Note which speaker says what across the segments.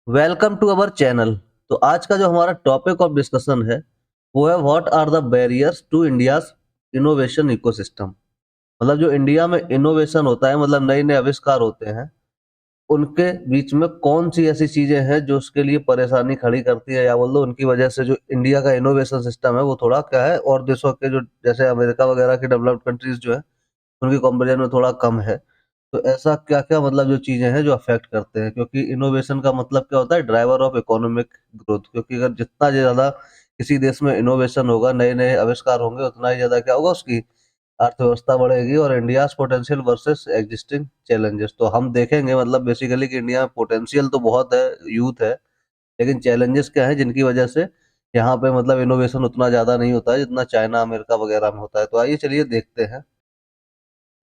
Speaker 1: Welcome to our channel. तो आज का जो हमारा टॉपिक ऑफ डिस्कशन है वो है what are the barriers to India's innovation ecosystem. मतलब जो इंडिया में इनोवेशन होता है, मतलब नए नए आविष्कार होते हैं, उनके बीच में कौन सी ऐसी चीजें हैं जो उसके लिए परेशानी खड़ी करती है, या बोल दो उनकी वजह से जो इंडिया का इनोवेशन सिस्टम है वो थोड़ा क्या है और देशों के जो जैसे अमेरिका वगैरह की डेवलप्ड कंट्रीज जो है उनकी कंपेरिजन में थोड़ा कम है। तो ऐसा क्या-क्या मतलब जो चीज़ें हैं जो अफ़ेक्ट करते हैं, क्योंकि इनोवेशन का मतलब क्या होता है? Driver of economic growth. क्योंकि अगर जितना ज़्यादा किसी देश में इनोवेशन होगा, नए-नए आविष्कार होंगे, उतना ही ज़्यादा क्या होगा, उसकी अर्थव्यवस्था बढ़ेगी और India's potential versus existing challenges. तो हम देखेंगे मतलब बेसिकली कि इंडिया में पोटेंशियल तो बहुत है, यूथ है, लेकिन चैलेंजेस क्या हैं जिनकी वजह से यहाँ पे मतलब इनोवेशन उतना ज़्यादा नहीं होता है जितना चाइना, अमेरिका वगैरह में होता है। तो आइए चलिए देखते हैं।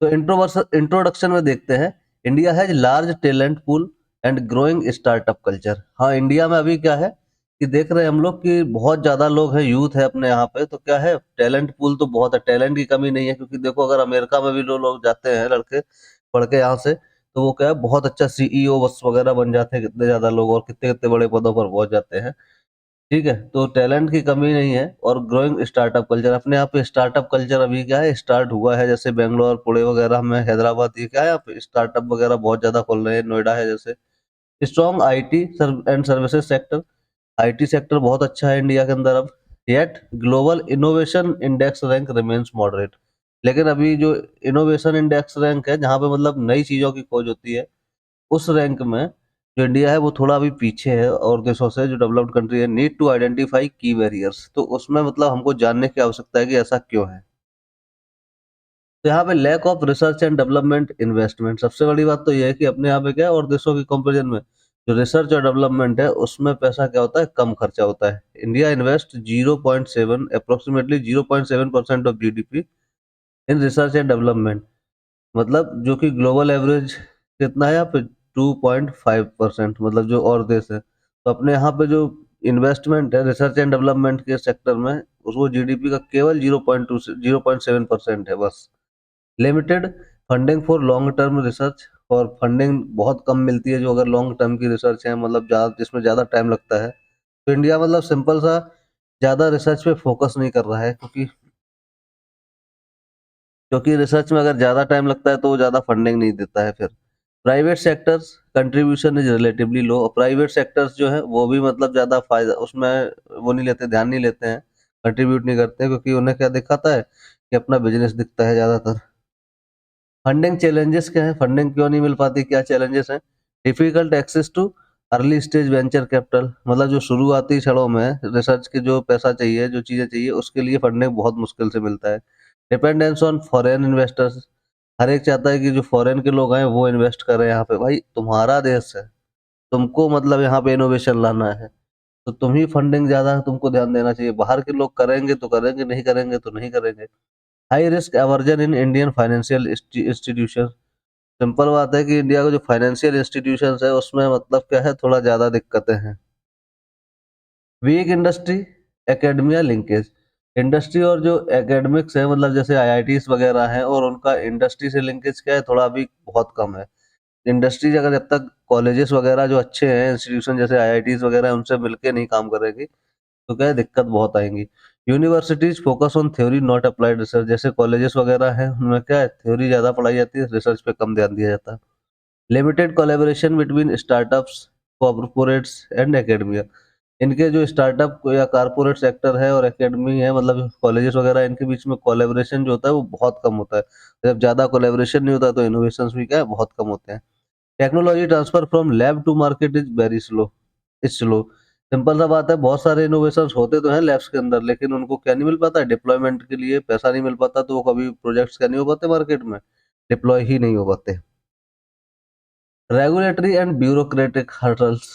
Speaker 1: तो इंट्रोडक्शन में देखते हैं। India has large talent pool and growing startup culture. हाँ, इंडिया में अभी क्या है कि देख रहे हैं हम लोग कि बहुत ज्यादा लोग हैं, यूथ है अपने यहाँ पे। तो क्या है, टैलेंट पूल तो बहुत है, टैलेंट की कमी नहीं है। क्योंकि देखो अगर अमेरिका में भी लोग जाते हैं लड़के पढ़ के यहाँ से, तो वो क्या है बहुत अच्छा सीईओ बस वगैरह बन जाते हैं कितने ज्यादा लोग, और कितने कितने बड़े पदों पर पहुंच जाते हैं। ठीक है, तो टैलेंट की कमी नहीं है। और ग्रोइंग स्टार्टअप कल्चर, अपने यहाँ पे स्टार्टअप कल्चर अभी क्या है स्टार्ट हुआ है, जैसे बेंगलोर, पुणे वगैरह में, हैदराबाद, ये क्या है यहाँ पे स्टार्टअप वगैरह बहुत ज्यादा खोल रहे हैं, नोएडा है जैसे। Strong IT and services sector, IT sector बहुत अच्छा है इंडिया के अंदर अब। Yet global innovation index rank remains moderate. लेकिन अभी जो इनोवेशन इंडेक्स रैंक है, जहाँ पे मतलब नई चीजों की खोज होती है, उस रैंक में जो इंडिया है वो थोड़ा अभी पीछे है और देशों से, जो डेवलप्ड कंट्री है। नीड टू आइडेंटिफाई की बैरियर्स, तो उसमें मतलब हमको जानने की आवश्यकता है कि ऐसा क्यों है। तो यहाँ पे lack of research and development investment, सबसे बड़ी बात तो ये है कि अपने यहाँ पे क्या है और देशों की कंपेरिजन में जो रिसर्च और डेवलपमेंट है उसमें पैसा क्या होता है, कम खर्चा होता है। India invest 0.7 approximately 0.7% of GDP in research and development. मतलब जो कि ग्लोबल एवरेज कितना है यहाँ पे, 2.5%, मतलब जो और देश है। तो अपने यहाँ पे जो इन्वेस्टमेंट है रिसर्च एंड डेवलपमेंट के सेक्टर में, उसको जीडीपी का केवल 0.7% है बस। Limited funding for long term research, और फंडिंग बहुत कम मिलती है जो अगर लॉन्ग टर्म की रिसर्च है, मतलब ज़्यादा जिसमें ज़्यादा टाइम लगता है। तो इंडिया मतलब सिंपल सा ज़्यादा रिसर्च पे फोकस नहीं कर रहा है, क्योंकि रिसर्च में अगर ज़्यादा टाइम लगता है तो वो ज़्यादा फंडिंग नहीं देता है फिर। Private sectors contribution is relatively low, और प्राइवेट सेक्टर्स जो है वो भी मतलब ज़्यादा फायदा उसमें वो नहीं लेते, ध्यान नहीं लेते हैं, कंट्रीब्यूट नहीं करते हैं, क्योंकि उन्हें क्या दिखाता है कि अपना बिजनेस दिखता है ज़्यादातर। फंडिंग चैलेंजेस क्या है, फंडिंग क्यों नहीं मिल पाती, क्या चैलेंजेस हैं? Difficult access to early stage venture capital, मतलब जो शुरुआती क्षणों में रिसर्च के जो पैसा चाहिए, जो चीज़ें चाहिए, उसके लिए फंडिंग बहुत मुश्किल से मिलता है। डिपेंडेंस ऑन फॉरेन इन्वेस्टर्स, हर एक चाहता है कि जो फॉरेन के लोग आए वो इन्वेस्ट करें यहाँ पे। भाई तुम्हारा देश है, तुमको मतलब यहाँ पे इनोवेशन लाना है, तो तुम ही फंडिंग ज़्यादा है, तुमको ध्यान देना चाहिए। बाहर के लोग करेंगे तो करेंगे, नहीं करेंगे तो नहीं करेंगे। High risk aversion in Indian financial institution, simple बात है कि इंडिया का जो फाइनेंशियल इंस्टीट्यूशंस है उसमें मतलब क्या है, थोड़ा ज़्यादा दिक्कतें हैं। Weak industry academia linkage, industry और जो एकेडमिक्स है, मतलब जैसे आईआईटीज वगैरह हैं, और उनका इंडस्ट्री से लिंकेज क्या है, थोड़ा अभी बहुत कम है। इंडस्ट्रीज अगर जब तक कॉलेजेस वगैरह जो अच्छे हैं, इंस्टीट्यूशन जैसे आईआईटीज वगैरह हैं, उनसे मिलके नहीं काम करेगी तो क्या है, दिक्कत बहुत आएंगी। Universities focus on theory not applied research, जैसे कॉलेजेस वगैरह हैं उनमें क्या है थ्योरी ज़्यादा पढ़ाई जाती है, रिसर्च पे कम ध्यान दिया जाता है। Limited collaboration between startups, corporates and academia, इनके जो स्टार्टअप या कारपोरेट सेक्टर है और एकेडमी है, मतलब कॉलेजेस वगैरह, इनके बीच में कोलैबोरेशन जो होता है वो बहुत कम होता है। जब ज़्यादा कोलैबोरेशन नहीं होता तो इनोवेशंस भी क्या है बहुत कम होते हैं। Technology transfer from lab to market is very slow, is slow. Simple सा बात है, बहुत सारे इनोवेशंस होते तो हैं लैब्स के अंदर, लेकिन उनको क्या नहीं मिल पाता, डिप्लॉयमेंट के लिए पैसा नहीं मिल पाता, तो वो कभी प्रोजेक्ट्स क्या नहीं हो पाते मार्केट में, डिप्लॉय ही नहीं हो पाते। रेगुलेटरी एंड ब्यूरोक्रेटिक हर्डल्स,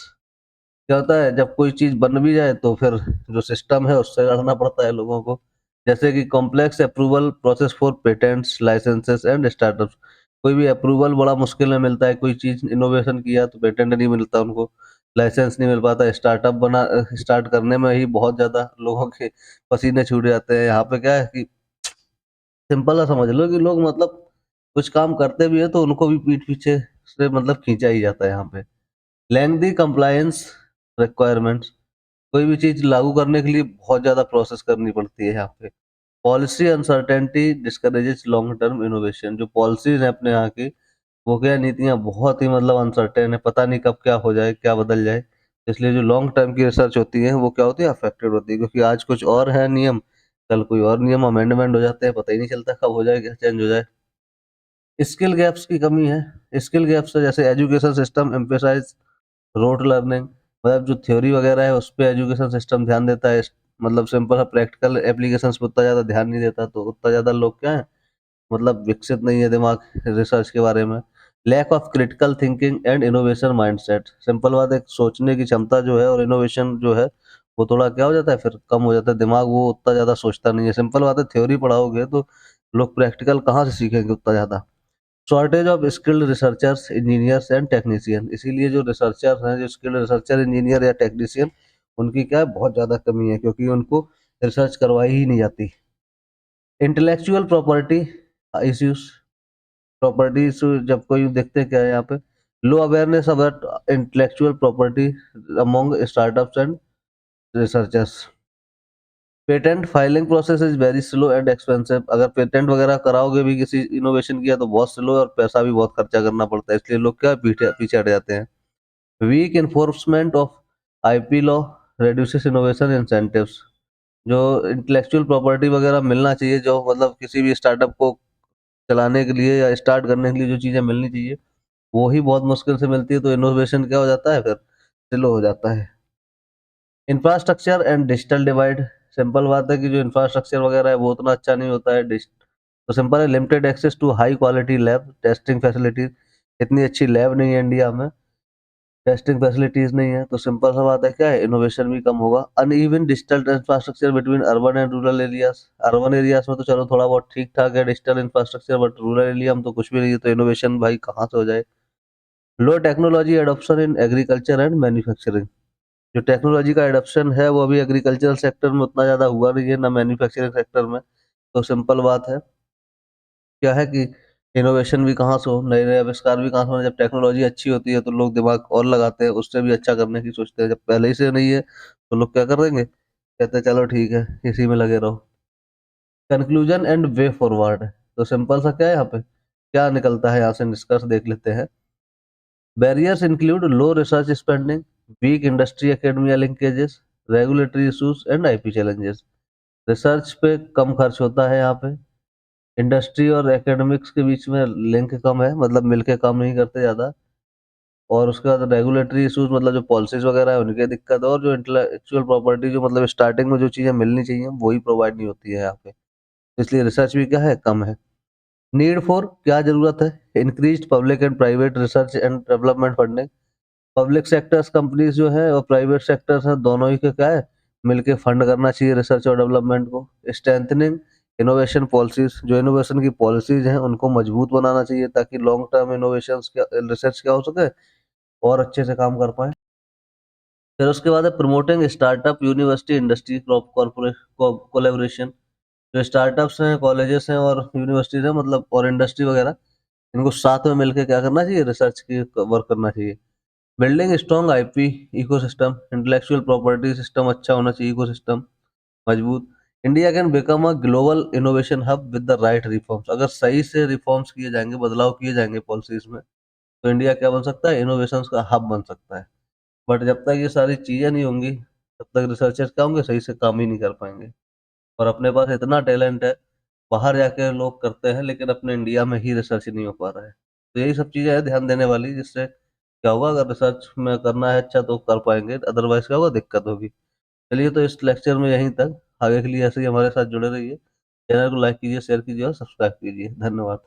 Speaker 1: क्या होता है जब कोई चीज बन भी जाए तो फिर जो सिस्टम है उससे लड़ना पड़ता है लोगों को। जैसे कि complex approval process for patents, licences and startups, कोई भी अप्रूवल बड़ा मुश्किल में मिलता है, कोई चीज इनोवेशन किया तो पेटेंट नहीं मिलता उनको, लाइसेंस नहीं मिल पाता, स्टार्टअप बना स्टार्ट करने में ही बहुत ज्यादा लोगों के पसीने छूट जाते हैं। यहाँ पे क्या है कि सिंपल सा समझ लो कि लोग मतलब कुछ काम करते भी है तो उनको भी पीठ पीछे से मतलब खींचा ही जाता है यहाँ पे। लेंथी कंप्लायंस रिक्वायरमेंट्स, कोई भी चीज़ लागू करने के लिए बहुत ज़्यादा प्रोसेस करनी पड़ती है यहाँ पे। Policy uncertainty discourages long term innovation, जो पॉलिसीज़ हैं अपने यहाँ की, वो क्या नीतियाँ बहुत ही मतलब अनसर्टेन है, पता नहीं कब क्या हो जाए, क्या बदल जाए। इसलिए जो लॉन्ग टर्म की रिसर्च होती है, वो क्या होती है अफेक्टेड होती है, क्योंकि आज कुछ और है नियम, कल कोई और नियम अमेंडमेंट हो जाते हैं, पता ही नहीं चलता कब हो जाए, क्या चेंज हो जाए। स्किल गैप्स की कमी है। स्किल गैप्स है जैसे education system emphasise rote learning, मतलब जो थ्योरी वगैरह है उस पे एजुकेशन सिस्टम ध्यान देता है, मतलब सिंपल प्रैक्टिकल एप्लीकेशंस पे उतना ज़्यादा ध्यान नहीं देता, तो उतना ज़्यादा लोग क्या है मतलब विकसित नहीं है दिमाग रिसर्च के बारे में। Lack of critical thinking and innovation mindset, simple बात है, सोचने की क्षमता जो है और इनोवेशन जो है वो थोड़ा क्या हो जाता है फिर कम हो जाता है, दिमाग वो उतना ज़्यादा सोचता नहीं है। सिंपल बात है, थ्योरी पढ़ाओगे तो लोग प्रैक्टिकल कहाँ से सीखेंगे उतना ज़्यादा। Shortage of skilled researchers engineers and technician, इसीलिए जो रिसर्चर हैं, जो स्किल्ड रिसर्चर इंजीनियर या टेक्नीशियन, उनकी क्या है बहुत ज़्यादा कमी है, क्योंकि उनको रिसर्च करवाई ही नहीं जाती। Intellectual property issues, property issue जब कोई देखते हैं क्या है यहाँ पे, low awareness about intellectual property among startups and researchers. Patent filing process is very slow and expensive, अगर पेटेंट वगैरह कराओगे भी किसी इनोवेशन किया तो बहुत स्लो है और पैसा भी बहुत खर्चा करना पड़ता है, इसलिए लोग क्या पीछे पीछे हट जाते हैं। Weak enforcement of IP law reduces innovation incentives, जो इंटेलेक्चुअल प्रॉपर्टी वगैरह मिलना चाहिए, जो मतलब किसी भी स्टार्टअप को चलाने के लिए या स्टार्ट करने के लिए जो चीज़ें मिलनी चाहिए वो ही बहुत मुश्किल से मिलती है, तो इनोवेशन क्या हो जाता है फिर स्लो हो जाता है। Infrastructure and digital divide, simple बात है कि जो इंफ्रास्ट्रक्चर वगैरह है वो उतना अच्छा नहीं होता है, तो सिंपल है, limited access to high quality lab testing facilities, इतनी अच्छी लैब नहीं है इंडिया में, टेस्टिंग फैसिलिटीज नहीं है, तो सिंपल सा बात है क्या है इनोवेशन भी कम होगा। Uneven digital infrastructure between urban and rural areas, urban areas में तो चलो थोड़ा बहुत ठीक ठाक है digital infrastructure, but rural area में तो कुछ भी नहीं है, तो इनोवेशन भाई कहाँ से हो जाए। Low technology adoption in agriculture and manufacturing, जो टेक्नोलॉजी का एडॉप्शन है वो अभी एग्रीकल्चरल सेक्टर में उतना ज़्यादा हुआ नहीं है, ना मैन्युफैक्चरिंग सेक्टर में, तो सिंपल बात है क्या है कि इनोवेशन भी कहाँ से हो, नए नए आविष्कार भी कहाँ से हो। जब टेक्नोलॉजी अच्छी होती है तो लोग दिमाग और लगाते हैं, उससे भी अच्छा करने की सोचते हैं। जब पहले ही से नहीं है तो लोग क्या कर देंगे, कहते हैं चलो ठीक है इसी में लगे रहो। कंक्लूजन एंड वे फॉरवर्ड, तो सिंपल सा क्या है यहाँ पे क्या निकलता है, यहाँ से निष्कर्ष देख लेते हैं। Barriers include low research spending, weak industry academia linkages, regulatory issues and IP challenges. Research पे कम खर्च होता है यहाँ पे, इंडस्ट्री और एकेडमिक्स के बीच में लिंक कम है, मतलब मिलके काम नहीं करते ज़्यादा, और उसके बाद रेगुलेटरी इश्यूज, मतलब जो पॉलिसीज वगैरह है उनकी दिक्कत है, और जो इंटेलेक्चुअल प्रॉपर्टी जो मतलब स्टार्टिंग में जो चीज़ें मिलनी चाहिए वही प्रोवाइड नहीं होती है यहाँ पे, इसलिए रिसर्च भी क्या है कम है। नीड फॉर क्या जरूरत है, increase public and private research and development funding, public sectors companies जो है और प्राइवेट सेक्टर्स हैं दोनों ही का क्या है मिलके फंड करना चाहिए रिसर्च और डेवलपमेंट को। स्ट्रेंथनिंग इनोवेशन पॉलिसीज, जो इनोवेशन की पॉलिसीज हैं उनको मजबूत बनाना चाहिए ताकि लॉन्ग टर्म इनोवेशन रिसर्च क्या हो सके और अच्छे से काम कर पाए। फिर उसके बाद है promoting startup university industry corporate collaboration, जो स्टार्टअप्स हैं कॉलेजेस हैं और यूनिवर्सिटीज हैं मतलब और इंडस्ट्री वगैरह, इनको साथ में मिलकर क्या करना चाहिए रिसर्च की वर्क करना चाहिए। Building strong IP ecosystem, intellectual property system अच्छा होना चाहिए, इकोसिस्टम मजबूत। India can become a global innovation hub with the right reforms, अगर सही से रिफॉर्म्स किए जाएंगे, बदलाव किए जाएंगे पॉलिसीज में, तो इंडिया क्या बन सकता है इनोवेशन का हब बन सकता है। बट जब तक ये सारी चीज़ें नहीं होंगी तब तक रिसर्चर्स क्या होंगे सही से काम ही नहीं कर पाएंगे। और अपने पास इतना टैलेंट है, बाहर जाके लोग करते हैं लेकिन अपने इंडिया में ही रिसर्च नहीं हो पा रहा है, तो यही सब चीज़ें हैं ध्यान देने वाली, जिससे क्या होगा अगर रिसर्च में करना है अच्छा तो कर पाएंगे, अदरवाइज क्या होगा दिक्कत होगी। चलिए तो इस लेक्चर में यहीं तक, आगे के लिए ऐसे ही हमारे साथ जुड़े रहिए, चैनल को लाइक कीजिए शेयर कीजिए और सब्सक्राइब कीजिए। धन्यवाद।